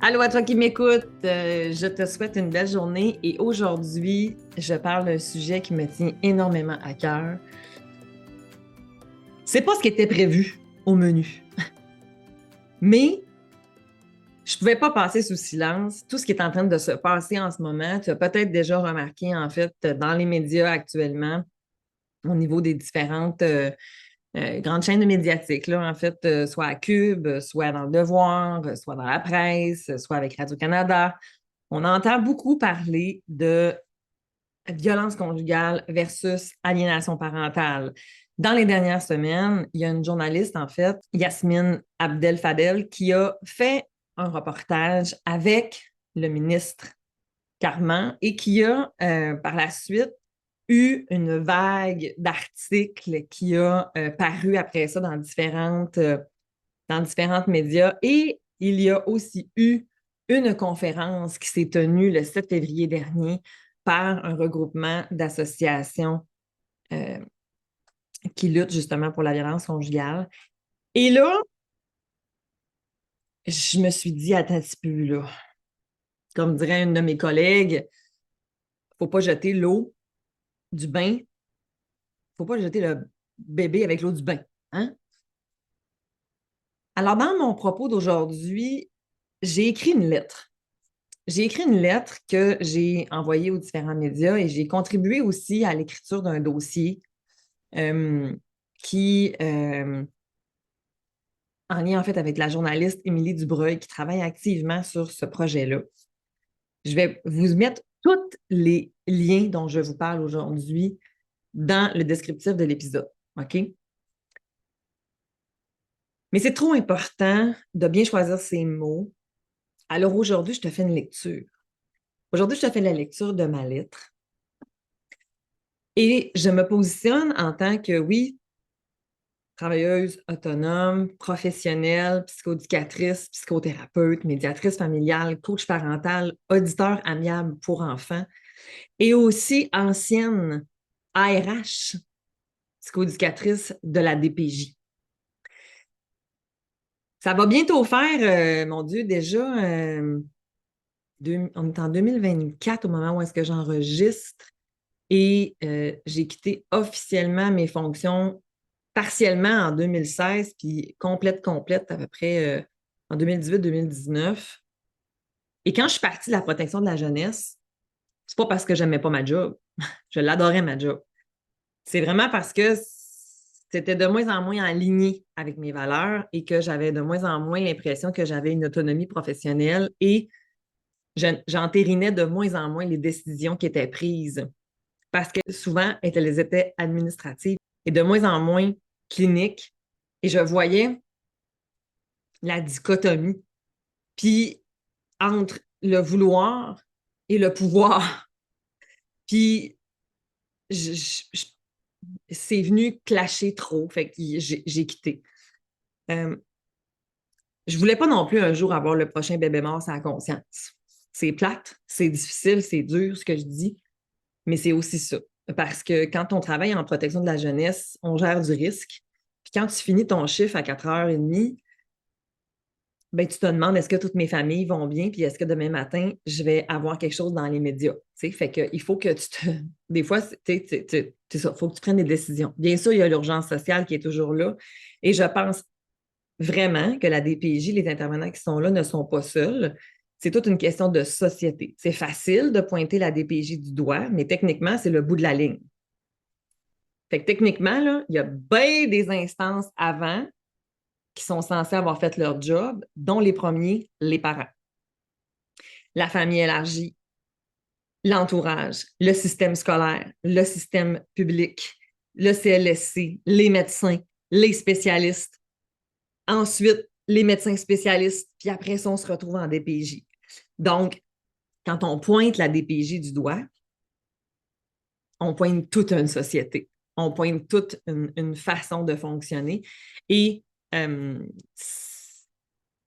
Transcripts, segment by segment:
Allô à toi qui m'écoute, je te souhaite une belle journée et aujourd'hui, je parle d'un sujet qui me tient énormément à cœur. C'est pas ce qui était prévu au menu, mais je pouvais pas passer sous silence tout ce qui est en train de se passer en ce moment. Tu as peut-être déjà remarqué, en fait, dans les médias actuellement, au niveau des différentes grandes chaînes médiatiques, là, en fait, soit à Cube, soit dans Le Devoir, soit dans la presse, soit avec Radio-Canada. On entend beaucoup parler de violence conjugale versus aliénation parentale. Dans les dernières semaines, il y a une journaliste, en fait, Yasmine Abdel-Fadel, qui a fait un reportage avec le ministre Carman et qui a, par la suite, eu une vague d'articles qui a paru après ça dans différentes médias. Et il y a aussi eu une conférence qui s'est tenue le 7 février dernier par un regroupement d'associations euh, qui luttent justement pour la violence conjugale. Et là, je me suis dit, attends un petit peu, là. Comme dirait une de mes collègues, faut pas jeter l'eau du bain, faut pas jeter le bébé avec l'eau du bain. Hein? Alors, dans mon propos d'aujourd'hui, j'ai écrit une lettre. J'ai écrit une lettre que j'ai envoyée aux différents médias et j'ai contribué aussi à l'écriture d'un dossier euh, qui, en lien en fait avec la journaliste Émilie Dubreuil, qui travaille activement sur ce projet-là. Je vais vous mettre tous les liens dont je vous parle aujourd'hui dans le descriptif de l'épisode. OK? Mais c'est trop important de bien choisir ses mots. Alors aujourd'hui, je te fais une lecture. Aujourd'hui, je te fais la lecture de ma lettre. Et je me positionne en tant que, oui, travailleuse autonome, professionnelle, psychoéducatrice, psychothérapeute, médiatrice familiale, coach parental, auditeur amiable pour enfants et aussi ancienne ARH, psychoéducatrice de la DPJ. Ça va bientôt faire, mon Dieu, déjà, on est en 2024 au moment où est-ce que j'enregistre et j'ai quitté officiellement mes fonctions partiellement en 2016, puis complète à peu près en 2018-2019. Et quand je suis partie de la protection de la jeunesse, c'est pas parce que j'aimais pas ma job. Je l'adorais, ma job. C'est vraiment parce que c'était de moins en moins aligné avec mes valeurs et que j'avais de moins en moins l'impression que j'avais une autonomie professionnelle et j'entérinais de moins en moins les décisions qui étaient prises parce que souvent, elles étaient administratives et de moins en moins cliniques. Et je voyais la dichotomie, puis entre le vouloir et le pouvoir. Puis c'est venu clasher trop, fait que j'ai quitté. Euh, je voulais pas non plus un jour avoir le prochain bébé mort sans conscience. C'est plate, c'est difficile, c'est dur ce que je dis, mais c'est aussi ça. Parce que quand on travaille en protection de la jeunesse, on gère du risque. Puis quand tu finis ton chiffre à 4h30, ben, tu te demandes est-ce que toutes mes familles vont bien, puis est-ce que demain matin, je vais avoir quelque chose dans les médias. Fait que, il faut que tu te. Des fois, c'est ça, il faut que tu prennes des décisions. Bien sûr, il y a l'urgence sociale qui est toujours là. Et je pense vraiment que la DPJ, les intervenants qui sont là, ne sont pas seuls. C'est toute une question de société. C'est facile de pointer la DPJ du doigt, mais techniquement, c'est le bout de la ligne. Fait que techniquement, là, il y a bien des instances avant qui sont censés avoir fait leur job, dont les premiers, les parents, la famille élargie, l'entourage, le système scolaire, le système public, le CLSC, les médecins, les spécialistes. Ensuite, les médecins spécialistes, puis après ça, on se retrouve en DPJ. Donc, quand on pointe la DPJ du doigt, on pointe toute une société. On pointe toute une façon de fonctionner. Et euh,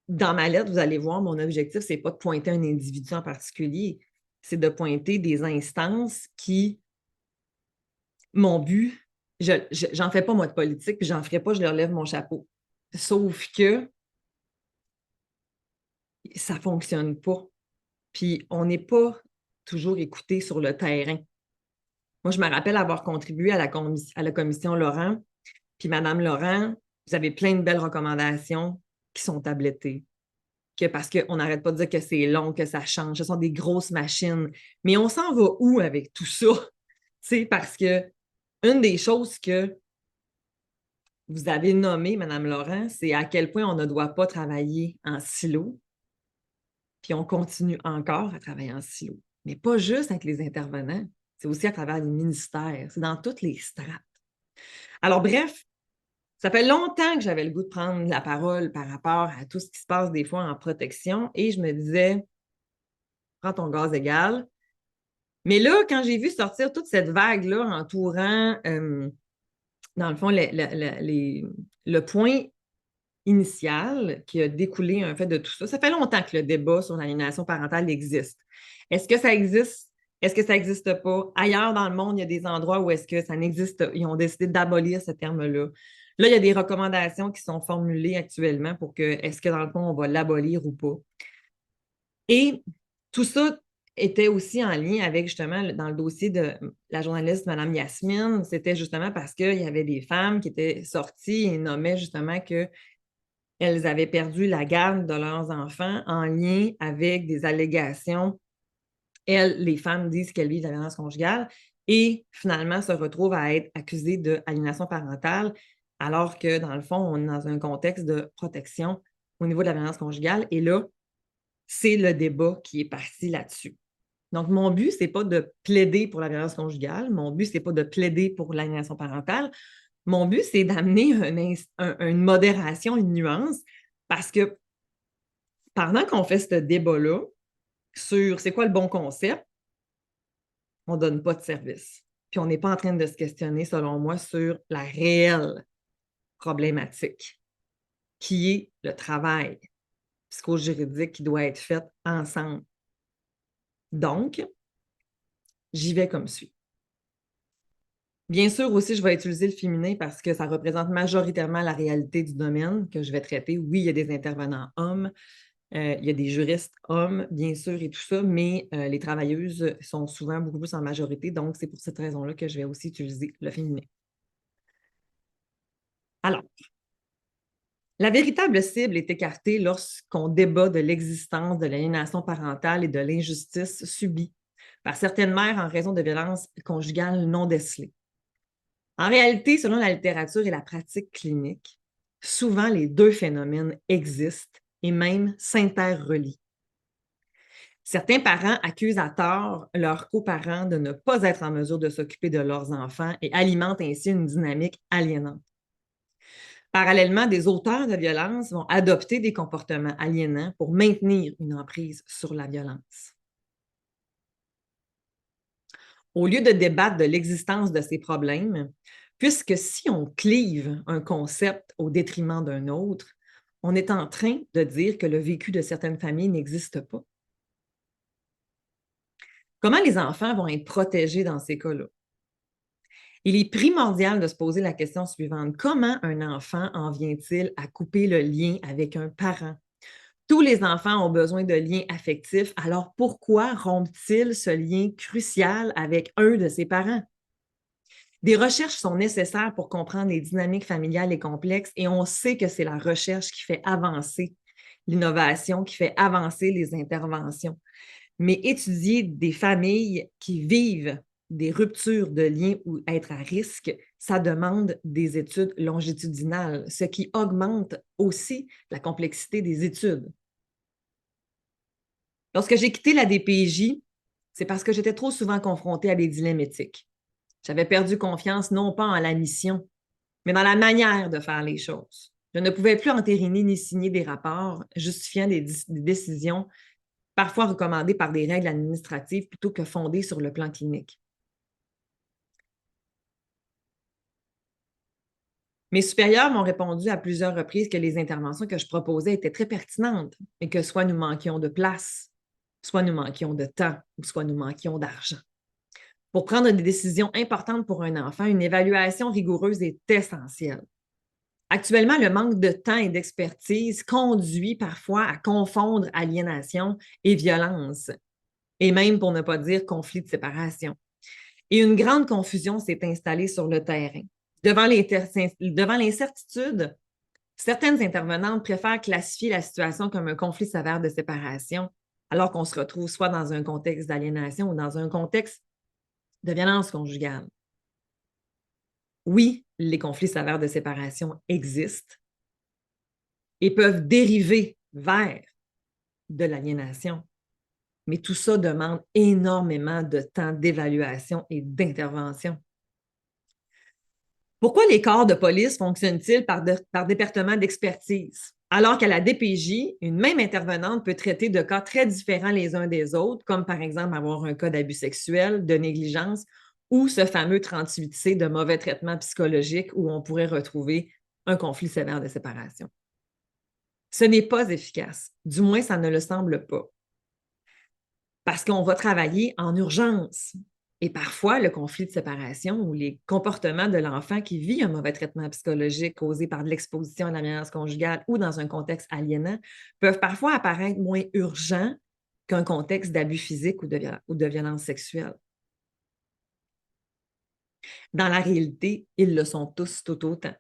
dans ma lettre, vous allez voir, mon objectif, c'est pas de pointer un individu en particulier, c'est de pointer des instances qui, mon but, j'en fais pas moi de politique, puis j'en ferai pas, je leur lève mon chapeau. Sauf que ça ne fonctionne pas. Puis on n'est pas toujours écouté sur le terrain. Moi, je me rappelle avoir contribué à la commission Laurent. Puis Madame Laurent, vous avez plein de belles recommandations qui sont tablettées. Parce qu'on n'arrête pas de dire que c'est long, que ça change, ce sont des grosses machines. Mais on s'en va où avec tout ça? Parce que une des choses que vous avez nommées, Madame Laurent, c'est à quel point on ne doit pas travailler en silo. Puis on continue encore à travailler en silo. Mais pas juste avec les intervenants, c'est aussi à travers les ministères, c'est dans toutes les strates. Alors bref, ça fait longtemps que j'avais le goût de prendre la parole par rapport à tout ce qui se passe des fois en protection et je me disais, prends ton gaz égal. Mais là, quand j'ai vu sortir toute cette vague-là entourant, dans le fond, le point initial qui a découlé un fait de tout ça, ça fait longtemps que le débat sur l'aliénation parentale existe. Est-ce que ça existe? Est-ce que ça n'existe pas? Ailleurs dans le monde, il y a des endroits où est-ce que ça n'existe pas. Ils ont décidé d'abolir ce terme-là. Là, il y a des recommandations qui sont formulées actuellement pour que, est-ce que dans le fond, on va l'abolir ou pas? Et tout ça était aussi en lien avec, justement, dans le dossier de la journaliste Mme Yasmine, c'était justement parce qu'il y avait des femmes qui étaient sorties et nommaient justement qu'elles avaient perdu la garde de leurs enfants en lien avec des allégations. Elles, les femmes disent qu'elles vivent la violence conjugale et finalement se retrouvent à être accusées d'aliénation parentale, alors que dans le fond, on est dans un contexte de protection au niveau de la violence conjugale. Et là, c'est le débat qui est parti là-dessus. Donc, mon but, ce n'est pas de plaider pour la violence conjugale. Mon but, ce n'est pas de plaider pour l'aliénation parentale. Mon but, c'est d'amener une modération, une nuance, parce que pendant qu'on fait ce débat-là sur c'est quoi le bon concept, on ne donne pas de service. Puis on n'est pas en train de se questionner, selon moi, sur la réelle problématique, qui est le travail psychojuridique qui doit être fait ensemble. Donc, j'y vais comme suit. Bien sûr, aussi, je vais utiliser le féminin parce que ça représente majoritairement la réalité du domaine que je vais traiter. Oui, il y a des intervenants hommes, il y a des juristes hommes, bien sûr, et tout ça, mais les travailleuses sont souvent beaucoup plus en majorité, donc c'est pour cette raison-là que je vais aussi utiliser le féminin. Alors, la véritable cible est écartée lorsqu'on débat de l'existence de l'aliénation parentale et de l'injustice subie par certaines mères en raison de violences conjugales non décelées. En réalité, selon la littérature et la pratique clinique, souvent les deux phénomènes existent et même s'interrelient. Certains parents accusent à tort leurs coparents de ne pas être en mesure de s'occuper de leurs enfants et alimentent ainsi une dynamique aliénante. Parallèlement, des auteurs de violence vont adopter des comportements aliénants pour maintenir une emprise sur la violence. Au lieu de débattre de l'existence de ces problèmes, puisque si on clive un concept au détriment d'un autre, on est en train de dire que le vécu de certaines familles n'existe pas. Comment les enfants vont être protégés dans ces cas-là? Il est primordial de se poser la question suivante. Comment un enfant en vient-il à couper le lien avec un parent? Tous les enfants ont besoin de liens affectifs, alors pourquoi rompent-ils ce lien crucial avec un de ses parents? Des recherches sont nécessaires pour comprendre les dynamiques familiales et complexes et on sait que c'est la recherche qui fait avancer l'innovation, qui fait avancer les interventions. Mais étudier des familles qui vivent des ruptures de liens ou être à risque, ça demande des études longitudinales, ce qui augmente aussi la complexité des études. Lorsque j'ai quitté la DPJ, c'est parce que j'étais trop souvent confrontée à des dilemmes éthiques. J'avais perdu confiance non pas en la mission, mais dans la manière de faire les choses. Je ne pouvais plus entériner ni signer des rapports justifiant des décisions parfois recommandées par des règles administratives plutôt que fondées sur le plan clinique. Mes supérieurs m'ont répondu à plusieurs reprises que les interventions que je proposais étaient très pertinentes et que soit nous manquions de place, soit nous manquions de temps ou soit nous manquions d'argent. Pour prendre des décisions importantes pour un enfant, une évaluation rigoureuse est essentielle. Actuellement, le manque de temps et d'expertise conduit parfois à confondre aliénation et violence, et même pour ne pas dire conflit de séparation. Et une grande confusion s'est installée sur le terrain. Devant l'incertitude, certaines intervenantes préfèrent classifier la situation comme un conflit sévère de séparation, alors qu'on se retrouve soit dans un contexte d'aliénation ou dans un contexte de violence conjugale. Oui, les conflits sévères de séparation existent et peuvent dériver vers de l'aliénation, mais tout ça demande énormément de temps d'évaluation et d'intervention. Pourquoi les corps de police fonctionnent-ils par département d'expertise? Alors qu'à la DPJ, une même intervenante peut traiter de cas très différents les uns des autres, comme par exemple avoir un cas d'abus sexuel, de négligence ou ce fameux 38C de mauvais traitement psychologique où on pourrait retrouver un conflit sévère de séparation. Ce n'est pas efficace, du moins ça ne le semble pas, parce qu'on va travailler en urgence. Et parfois, le conflit de séparation ou les comportements de l'enfant qui vit un mauvais traitement psychologique causé par de l'exposition à la violence conjugale ou dans un contexte aliénant peuvent parfois apparaître moins urgents qu'un contexte d'abus physique ou de violence sexuelle. Dans la réalité, ils le sont tous tout autant.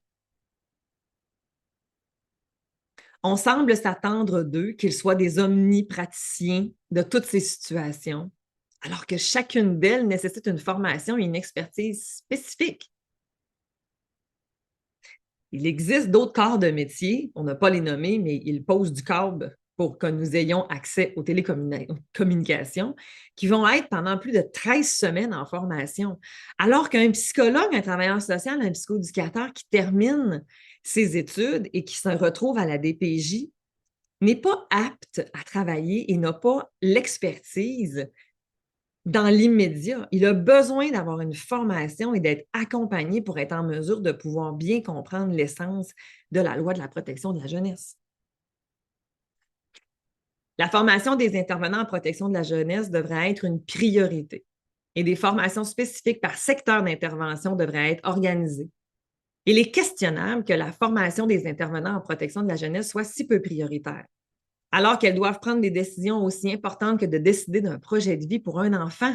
On semble s'attendre d'eux qu'ils soient des omnipraticiens de toutes ces situations, alors que chacune d'elles nécessite une formation et une expertise spécifiques. Il existe d'autres corps de métier, on n'a pas les nommés, mais ils posent du câble pour que nous ayons accès aux télécommunications, qui vont être pendant plus de 13 semaines en formation. Alors qu'un psychologue, un travailleur social, un psychoéducateur qui termine ses études et qui se retrouve à la DPJ n'est pas apte à travailler et n'a pas l'expertise dans l'immédiat. Il a besoin d'avoir une formation et d'être accompagné pour être en mesure de pouvoir bien comprendre l'essence de la loi de la protection de la jeunesse. La formation des intervenants en protection de la jeunesse devrait être une priorité et des formations spécifiques par secteur d'intervention devraient être organisées. Il est questionnable que la formation des intervenants en protection de la jeunesse soit si peu prioritaire, alors qu'elles doivent prendre des décisions aussi importantes que de décider d'un projet de vie pour un enfant.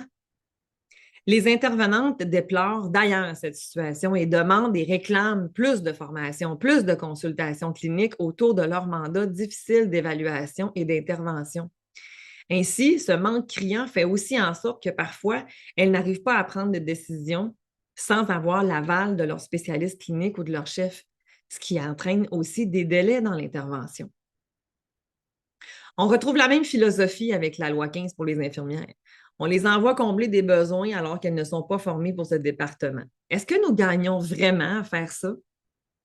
Les intervenantes déplorent d'ailleurs cette situation et demandent et réclament plus de formation, plus de consultations cliniques autour de leur mandat difficile d'évaluation et d'intervention. Ainsi, ce manque criant fait aussi en sorte que parfois, elles n'arrivent pas à prendre de décision sans avoir l'aval de leur spécialiste clinique ou de leur chef, ce qui entraîne aussi des délais dans l'intervention. On retrouve la même philosophie avec la loi 15 pour les infirmières. On les envoie combler des besoins alors qu'elles ne sont pas formées pour ce département. Est-ce que nous gagnons vraiment à faire ça?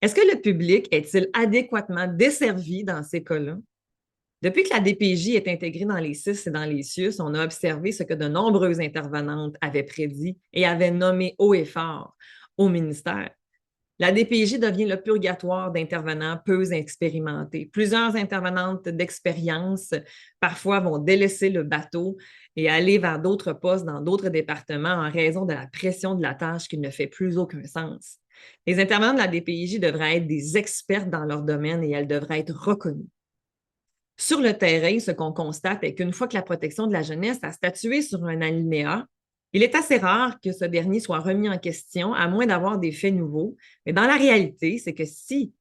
Est-ce que le public est-il adéquatement desservi dans ces cas-là? Depuis que la DPJ est intégrée dans les CIS et dans les CIUS, on a observé ce que de nombreuses intervenantes avaient prédit et avaient nommé haut et fort au ministère. La DPJ devient le purgatoire d'intervenants peu expérimentés. Plusieurs intervenantes d'expérience parfois vont délaisser le bateau et aller vers d'autres postes dans d'autres départements en raison de la pression de la tâche qui ne fait plus aucun sens. Les intervenants de la DPJ devraient être des experts dans leur domaine et elles devraient être reconnues. Sur le terrain, ce qu'on constate est qu'une fois que la protection de la jeunesse a statué sur un alinéa, il est assez rare que ce dernier soit remis en question, à moins d'avoir des faits nouveaux. Mais dans la réalité, c'est que si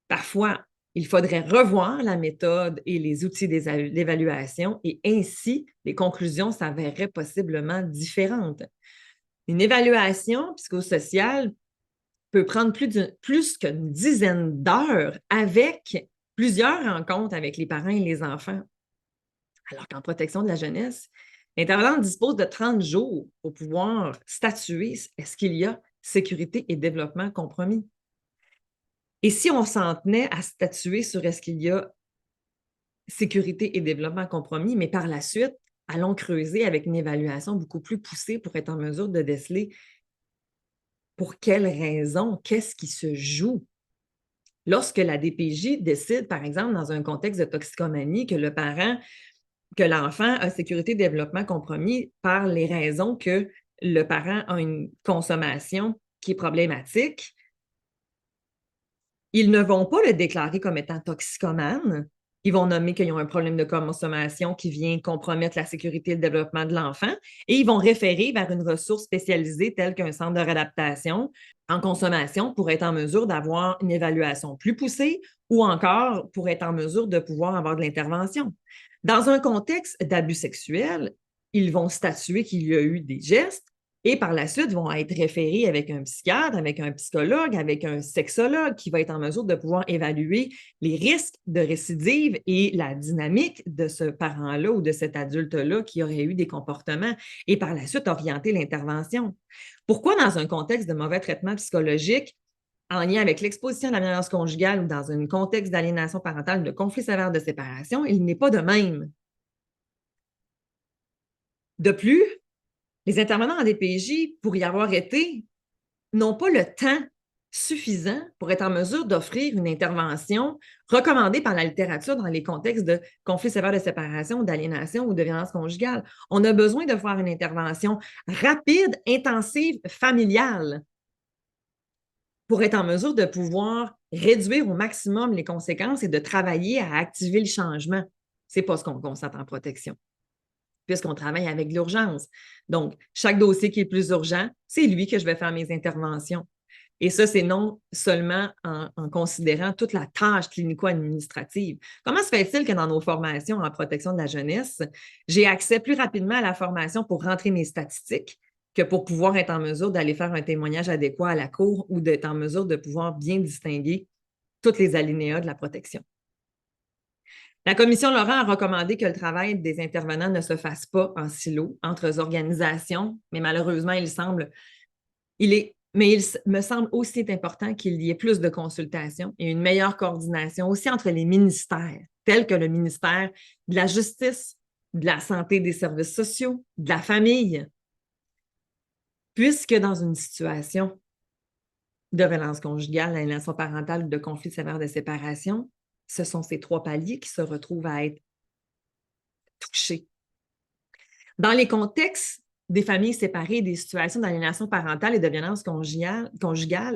parfois il faudrait revoir la méthode et les outils d'évaluation et ainsi les conclusions s'avéreraient possiblement différentes. Une évaluation psychosociale peut prendre plus qu'une dizaine d'heures avec plusieurs rencontres avec les parents et les enfants. Alors qu'en protection de la jeunesse, l'intervenante dispose de 30 jours pour pouvoir statuer est-ce qu'il y a sécurité et développement compromis. Et si on s'en tenait à statuer sur est-ce qu'il y a sécurité et développement compromis, mais par la suite, allons creuser avec une évaluation beaucoup plus poussée pour être en mesure de déceler pour quelles raisons, qu'est-ce qui se joue. Lorsque la DPJ décide, par exemple, dans un contexte de toxicomanie, que l'enfant a sécurité et développement compromis par les raisons que le parent a une consommation qui est problématique, Ils ne vont pas le déclarer comme étant toxicomane. Ils vont nommer qu'ils ont un problème de consommation qui vient compromettre la sécurité et le développement de l'enfant et ils vont référer vers une ressource spécialisée telle qu'un centre de réadaptation en consommation pour être en mesure d'avoir une évaluation plus poussée ou encore pour être en mesure de pouvoir avoir de l'intervention. Dans un contexte d'abus sexuel, ils vont statuer qu'il y a eu des gestes et par la suite vont être référés avec un psychiatre, avec un psychologue, avec un sexologue qui va être en mesure de pouvoir évaluer les risques de récidive et la dynamique de ce parent-là ou de cet adulte-là qui aurait eu des comportements et par la suite orienter l'intervention. Pourquoi dans un contexte de mauvais traitement psychologique, en lien avec l'exposition à la violence conjugale ou dans un contexte d'aliénation parentale, de conflit sévère de séparation, il n'est pas de même? De plus, les intervenants en DPJ, pour y avoir été, n'ont pas le temps suffisant pour être en mesure d'offrir une intervention recommandée par la littérature dans les contextes de conflits sévères de séparation, d'aliénation ou de violence conjugale. On a besoin de faire une intervention rapide, intensive, familiale pour être en mesure de pouvoir réduire au maximum les conséquences et de travailler à activer le changement. Ce n'est pas ce qu'on constate en protection, puisqu'on travaille avec l'urgence. Donc, chaque dossier qui est plus urgent, c'est lui que je vais faire mes interventions. Et ça, c'est non seulement en considérant toute la tâche clinico-administrative. Comment se fait-il que dans nos formations en protection de la jeunesse, j'ai accès plus rapidement à la formation pour rentrer mes statistiques que pour pouvoir être en mesure d'aller faire un témoignage adéquat à la cour ou d'être en mesure de pouvoir bien distinguer tous les alinéas de la protection? La commission Laurent a recommandé que le travail des intervenants ne se fasse pas en silo entre organisations, mais malheureusement, il me semble aussi important qu'il y ait plus de consultations et une meilleure coordination aussi entre les ministères, tels que le ministère de la Justice, de la Santé et des services sociaux, de la famille, puisque dans une situation de violence conjugale, d'aliénation parentale ou de conflit sévère de séparation, ce sont ces trois paliers qui se retrouvent à être touchés. Dans les contextes des familles séparées, des situations d'aliénation parentale et de violence conjugale,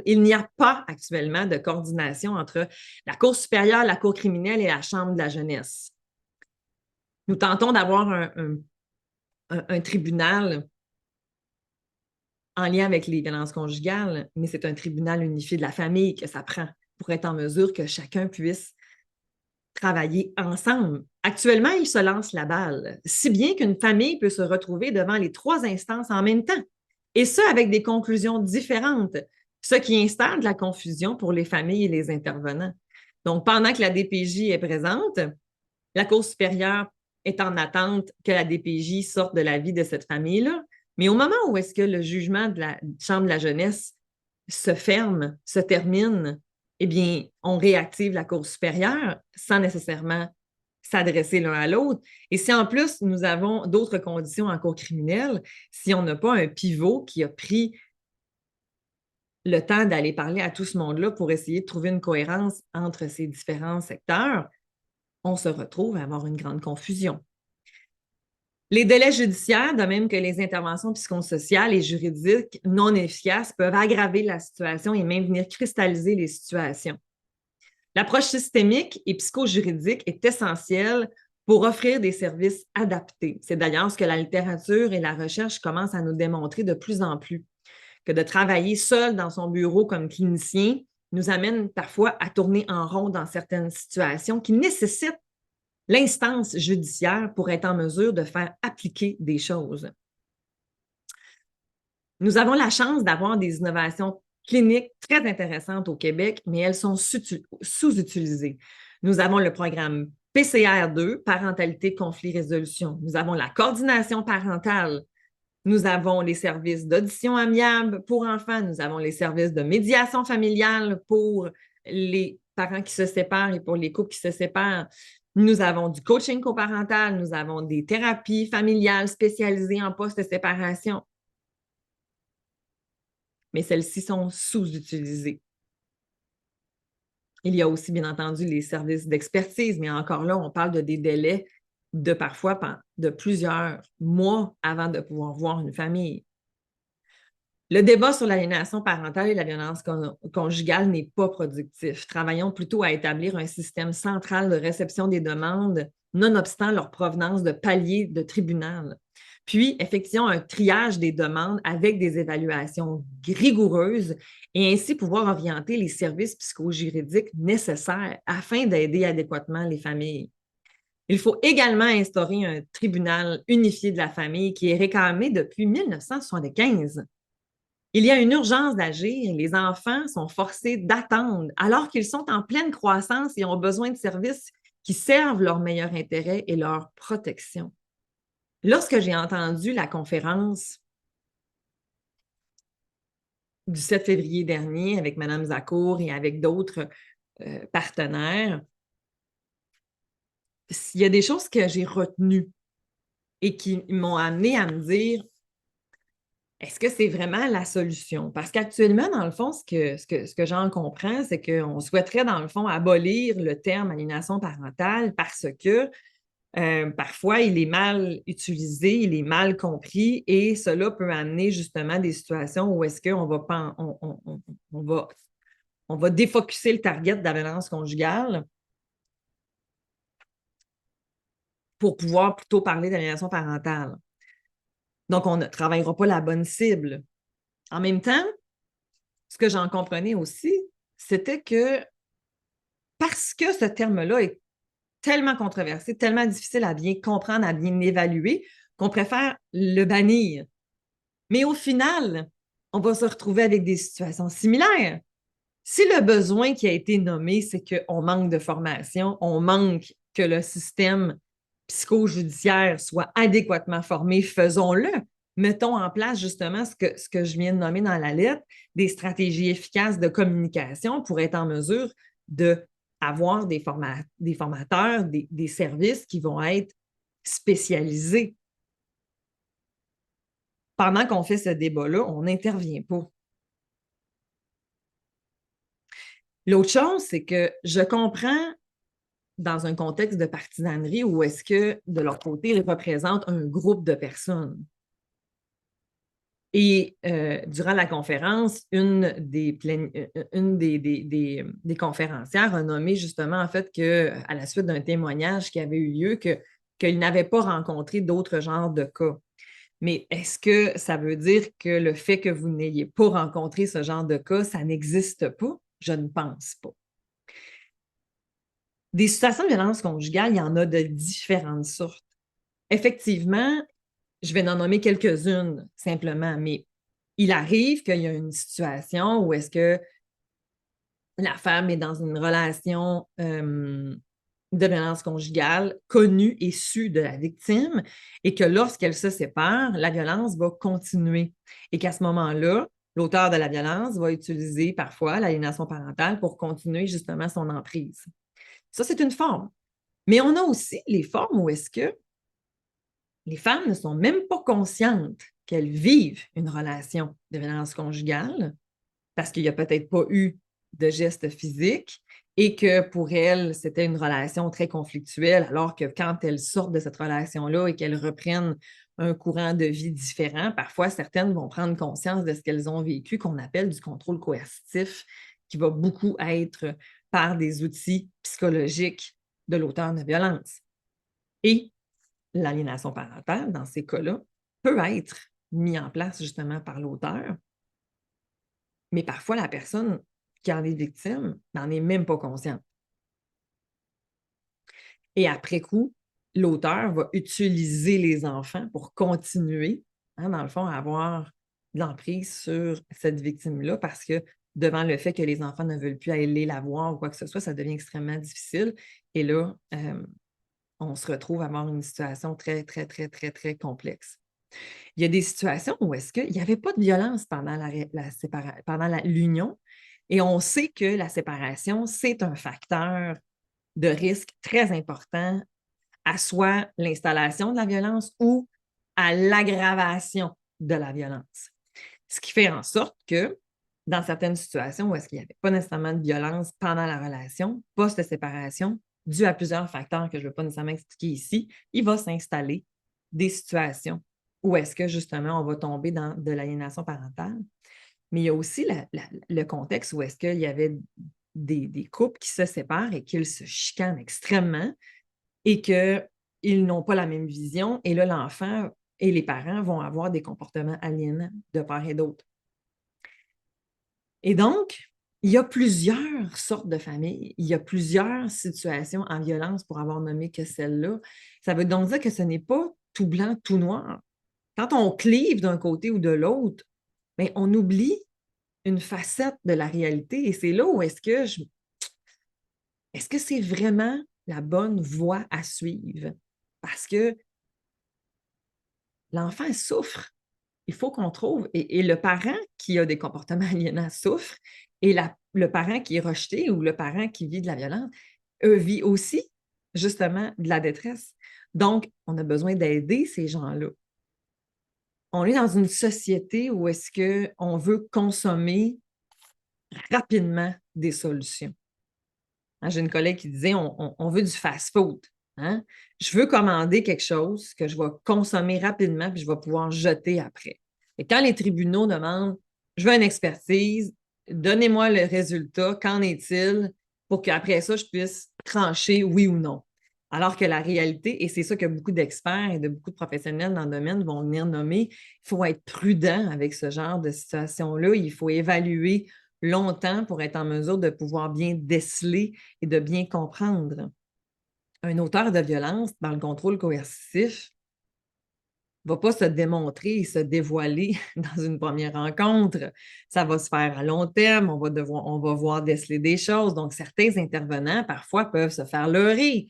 il n'y a pas actuellement de coordination entre la Cour supérieure, la Cour criminelle et la Chambre de la jeunesse. Nous tentons d'avoir un tribunal en lien avec les violences conjugales, mais c'est un tribunal unifié de la famille que ça prend pour être en mesure que chacun puisse travailler ensemble. Actuellement, ils se lancent la balle, si bien qu'une famille peut se retrouver devant les trois instances en même temps, et ce, avec des conclusions différentes, ce qui installe de la confusion pour les familles et les intervenants. Donc, pendant que la DPJ est présente, la Cour supérieure est en attente que la DPJ sorte de la vie de cette famille-là, mais au moment où est-ce que le jugement de la Chambre de la jeunesse se ferme, se termine, eh bien, on réactive la Cour supérieure sans nécessairement s'adresser l'un à l'autre. Et si en plus, nous avons d'autres conditions en cour criminelle, si on n'a pas un pivot qui a pris le temps d'aller parler à tout ce monde-là pour essayer de trouver une cohérence entre ces différents secteurs, on se retrouve à avoir une grande confusion. Les délais judiciaires, de même que les interventions psychosociales et juridiques non efficaces, peuvent aggraver la situation et même venir cristalliser les situations. L'approche systémique et psychojuridique est essentielle pour offrir des services adaptés. C'est d'ailleurs ce que la littérature et la recherche commencent à nous démontrer de plus en plus, que de travailler seul dans son bureau comme clinicien nous amène parfois à tourner en rond dans certaines situations qui nécessitent l'instance judiciaire pour être en mesure de faire appliquer des choses. Nous avons la chance d'avoir des innovations cliniques très intéressantes au Québec, mais elles sont sous-utilisées. Nous avons le programme PCR2, parentalité, conflit, résolution. Nous avons la coordination parentale. Nous avons les services d'audition amiable pour enfants. Nous avons les services de médiation familiale pour les parents qui se séparent et pour les couples qui se séparent. Nous avons du coaching coparental, nous avons des thérapies familiales spécialisées en post-séparation. Mais celles-ci sont sous-utilisées. Il y a aussi, bien entendu, les services d'expertise, mais encore là, on parle de des délais de parfois de plusieurs mois avant de pouvoir voir une famille. Le débat sur l'aliénation parentale et la violence conjugale n'est pas productif. Travaillons plutôt à établir un système central de réception des demandes, nonobstant leur provenance de paliers de tribunal. Puis, effectuons un triage des demandes avec des évaluations rigoureuses et ainsi pouvoir orienter les services psychojuridiques nécessaires afin d'aider adéquatement les familles. Il faut également instaurer un tribunal unifié de la famille qui est réclamé depuis 1975. Il y a une urgence d'agir. Les enfants sont forcés d'attendre alors qu'ils sont en pleine croissance et ont besoin de services qui servent leur meilleur intérêt et leur protection. Lorsque j'ai entendu la conférence du 7 février dernier avec Mme Zakour et avec d'autres partenaires, il y a des choses que j'ai retenues et qui m'ont amené à me dire est-ce que c'est vraiment la solution? Parce qu'actuellement, dans le fond, ce que j'en comprends, c'est qu'on souhaiterait, dans le fond, abolir le terme aliénation parentale parce que parfois, il est mal utilisé, il est mal compris et cela peut amener justement des situations où est-ce qu'on va, on va défocusser le target de la violence conjugale pour pouvoir plutôt parler d'aliénation parentale. Donc, on ne travaillera pas la bonne cible. En même temps, ce que j'en comprenais aussi, c'était que parce que ce terme-là est tellement controversé, tellement difficile à bien comprendre, à bien évaluer, qu'on préfère le bannir. Mais au final, on va se retrouver avec des situations similaires. Si le besoin qui a été nommé, c'est qu'on manque de formation, on manque que le système psychojudiciaire soit adéquatement formé, faisons-le. Mettons en place justement ce que je viens de nommer dans la lettre, des stratégies efficaces de communication pour être en mesure d'avoir des formateurs, des services qui vont être spécialisés. Pendant qu'on fait ce débat-là, on n'intervient pas. L'autre chose, c'est que je comprends dans un contexte de partisanerie où est-ce que, de leur côté, ils représentent un groupe de personnes. Et durant la conférence, une des conférencières a nommé justement en fait qu'à la suite d'un témoignage qui avait eu lieu, qu'il n'avait pas rencontré d'autres genres de cas. Mais est-ce que ça veut dire que le fait que vous n'ayez pas rencontré ce genre de cas, ça n'existe pas? Je ne pense pas. Des situations de violence conjugale, il y en a de différentes sortes. Effectivement, je vais en nommer quelques-unes simplement, mais il arrive qu'il y a une situation où est-ce que la femme est dans une relation de violence conjugale connue et sue de la victime et que lorsqu'elle se sépare, la violence va continuer et qu'à ce moment-là, l'auteur de la violence va utiliser parfois l'aliénation parentale pour continuer justement son emprise. Ça, c'est une forme. Mais on a aussi les formes où est-ce que les femmes ne sont même pas conscientes qu'elles vivent une relation de violence conjugale parce qu'il n'y a peut-être pas eu de gestes physiques et que pour elles, c'était une relation très conflictuelle, alors que quand elles sortent de cette relation-là et qu'elles reprennent un courant de vie différent, parfois certaines vont prendre conscience de ce qu'elles ont vécu, qu'on appelle du contrôle coercitif, qui va beaucoup être par des outils psychologiques de l'auteur de violence. Et l'aliénation parentale, dans ces cas-là, peut être mis en place justement par l'auteur, mais parfois la personne qui en est victime n'en est même pas consciente. Et après coup, l'auteur va utiliser les enfants pour continuer, dans le fond, à avoir de l'emprise sur cette victime-là parce que devant le fait que les enfants ne veulent plus aller la voir ou quoi que ce soit, ça devient extrêmement difficile. Et là, on se retrouve à avoir une situation très, très, très, très, très complexe. Il y a des situations où est-ce qu'il n'y avait pas de violence pendant l'union et on sait que la séparation, c'est un facteur de risque très important à soit l'installation de la violence ou à l'aggravation de la violence. Ce qui fait en sorte que dans certaines situations où est-ce qu'il n'y avait pas nécessairement de violence pendant la relation, post-séparation, dû à plusieurs facteurs que je ne vais pas nécessairement expliquer ici, il va s'installer des situations où est-ce que, justement, on va tomber dans de l'aliénation parentale. Mais il y a aussi le contexte où est-ce qu'il y avait des couples qui se séparent et qu'ils se chicanent extrêmement et qu'ils n'ont pas la même vision. Et là, l'enfant et les parents vont avoir des comportements aliénants de part et d'autre. Et donc, il y a plusieurs sortes de familles, il y a plusieurs situations en violence pour avoir nommé que celle-là. Ça veut donc dire que ce n'est pas tout blanc, tout noir. Quand on clive d'un côté ou de l'autre, bien, on oublie une facette de la réalité et c'est là où est-ce que c'est vraiment la bonne voie à suivre? Parce que l'enfant souffre. Il faut qu'on trouve et le parent qui a des comportements aliénants souffre et le parent qui est rejeté ou le parent qui vit de la violence, vit aussi justement de la détresse. Donc, on a besoin d'aider ces gens-là. On est dans une société où est-ce qu'on veut consommer rapidement des solutions. Hein, j'ai une collègue qui disait on veut du fast-food. Hein? Je veux commander quelque chose que je vais consommer rapidement puis je vais pouvoir jeter après. Et quand les tribunaux demandent je veux une expertise, donnez-moi le résultat, qu'en est-il, pour qu'après ça, je puisse trancher oui ou non. Alors que la réalité, et c'est ça que beaucoup d'experts et de beaucoup de professionnels dans le domaine vont venir nommer, il faut être prudent avec ce genre de situation-là. Il faut évaluer longtemps pour être en mesure de pouvoir bien déceler et de bien comprendre. Un auteur de violence dans le contrôle coercitif ne va pas se démontrer et se dévoiler dans une première rencontre. Ça va se faire à long terme, on va voir déceler des choses. Donc, certains intervenants, parfois, peuvent se faire leurrer.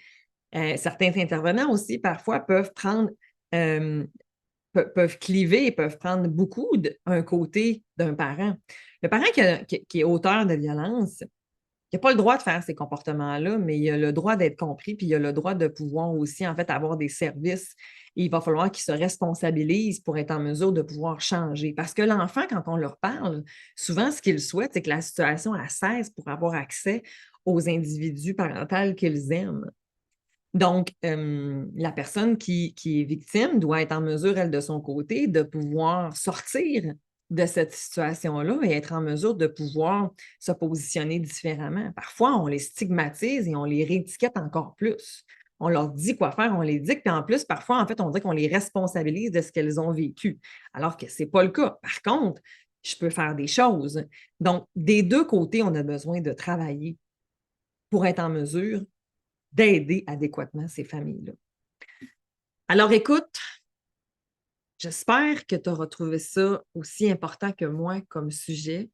Certains intervenants aussi, parfois, peuvent prendre peuvent cliver et peuvent prendre beaucoup d'un côté d'un parent. Le parent qui est auteur de violence, il n'a pas le droit de faire ces comportements-là, mais il a le droit d'être compris, puis il a le droit de pouvoir aussi, en fait, avoir des services. Et il va falloir qu'il se responsabilise pour être en mesure de pouvoir changer. Parce que l'enfant, quand on leur parle, souvent, ce qu'il souhaite, c'est que la situation cesse pour avoir accès aux individus parentaux qu'ils aiment. Donc, la personne qui est victime doit être en mesure, elle, de son côté, de pouvoir sortir de cette situation-là et être en mesure de pouvoir se positionner différemment. Parfois, on les stigmatise et on les réétiquette encore plus. On leur dit quoi faire, on les dicte, puis en plus, parfois, en fait, on dit qu'on les responsabilise de ce qu'elles ont vécu, alors que ce n'est pas le cas. Par contre, je peux faire des choses. Donc, des deux côtés, on a besoin de travailler pour être en mesure d'aider adéquatement ces familles-là. Alors, écoute, j'espère que tu auras trouvé ça aussi important que moi comme sujet.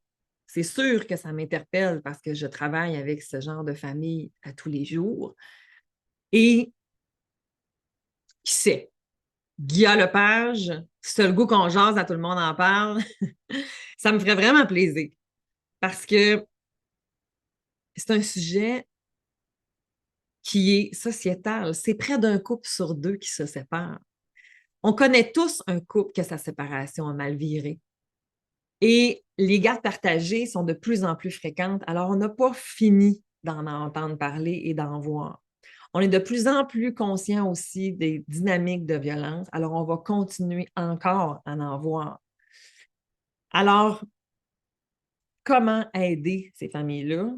C'est sûr que ça m'interpelle parce que je travaille avec ce genre de famille à tous les jours. Et qui sait, Guillaume Lepage, si tu as le goût qu'on jase, à tout le monde en parle, ça me ferait vraiment plaisir parce que c'est un sujet qui est sociétal. C'est près d'un couple sur deux qui se sépare. On connaît tous un couple que sa séparation a mal viré. Et les gardes partagées sont de plus en plus fréquentes. Alors, on n'a pas fini d'en entendre parler et d'en voir. On est de plus en plus conscient aussi des dynamiques de violence. Alors, on va continuer encore à en voir. Alors, comment aider ces familles-là?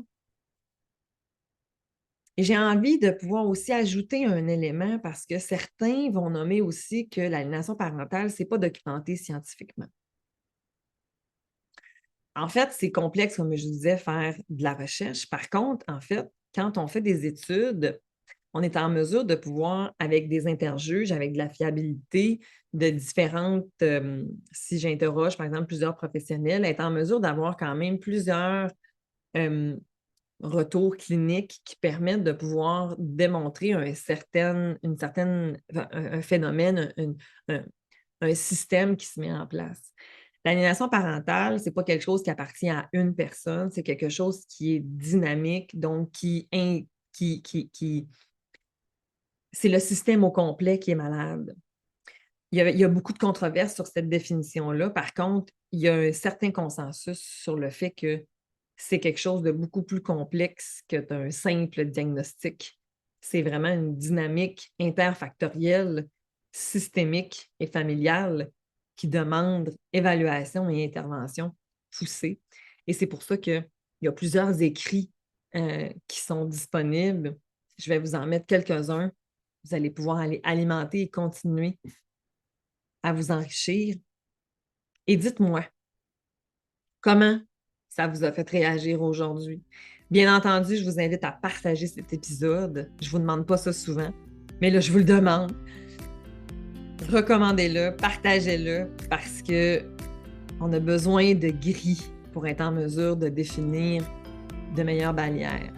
Et j'ai envie de pouvoir aussi ajouter un élément parce que certains vont nommer aussi que l'aliénation parentale, ce n'est pas documenté scientifiquement. En fait, c'est complexe, comme je disais, faire de la recherche. Par contre, en fait, quand on fait des études, on est en mesure de pouvoir, avec des interjuges, avec de la fiabilité de différentes, si j'interroge, par exemple, plusieurs professionnels, être en mesure d'avoir quand même plusieurs retours cliniques qui permettent de pouvoir démontrer un phénomène, un système qui se met en place. L'aliénation parentale, ce n'est pas quelque chose qui appartient à une personne, c'est quelque chose qui est dynamique, donc c'est le système au complet qui est malade. Il y a beaucoup de controverses sur cette définition-là. Par contre, il y a un certain consensus sur le fait que c'est quelque chose de beaucoup plus complexe que d'un simple diagnostic. C'est vraiment une dynamique interfactorielle. systémique et familiale qui demandent évaluation et intervention poussée. Et c'est pour ça qu'il y a plusieurs écrits qui sont disponibles. Je vais vous en mettre quelques-uns. Vous allez pouvoir aller alimenter et continuer à vous enrichir. Et dites-moi, comment ça vous a fait réagir aujourd'hui? Bien entendu, je vous invite à partager cet épisode. Je ne vous demande pas ça souvent, mais là, je vous le demande. Recommandez-le, partagez-le, parce qu'on a besoin de gris pour être en mesure de définir de meilleures barrières.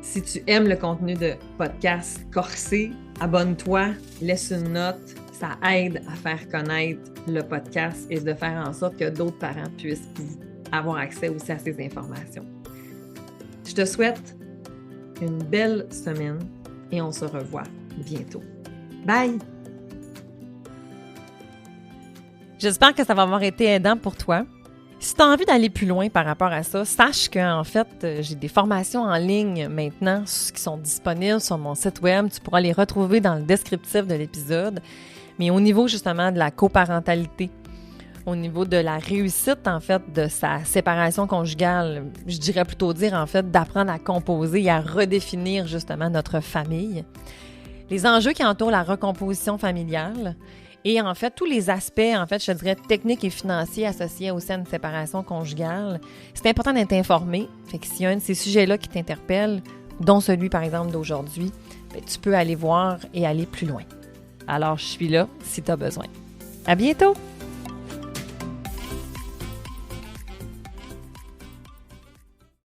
Si tu aimes le contenu de podcast Corsé, abonne-toi, laisse une note. Ça aide à faire connaître le podcast et de faire en sorte que d'autres parents puissent avoir accès aussi à ces informations. Je te souhaite une belle semaine et on se revoit bientôt. Bye! J'espère que ça va avoir été aidant pour toi. Si tu as envie d'aller plus loin par rapport à ça, sache qu'en fait, j'ai des formations en ligne maintenant qui sont disponibles sur mon site web. Tu pourras les retrouver dans le descriptif de l'épisode. Mais au niveau justement de la coparentalité, au niveau de la réussite en fait de sa séparation conjugale, je dirais plutôt dire en fait d'apprendre à composer et à redéfinir justement notre famille, les enjeux qui entourent la recomposition familiale et en fait tous les aspects en fait je dirais techniques et financiers associés aussi à une séparation conjugale, c'est important d'être informé. Fait que s'il y a un de ces sujets-là qui t'interpelle, dont celui par exemple d'aujourd'hui, tu peux aller voir et aller plus loin. Alors, je suis là si tu as besoin. À bientôt!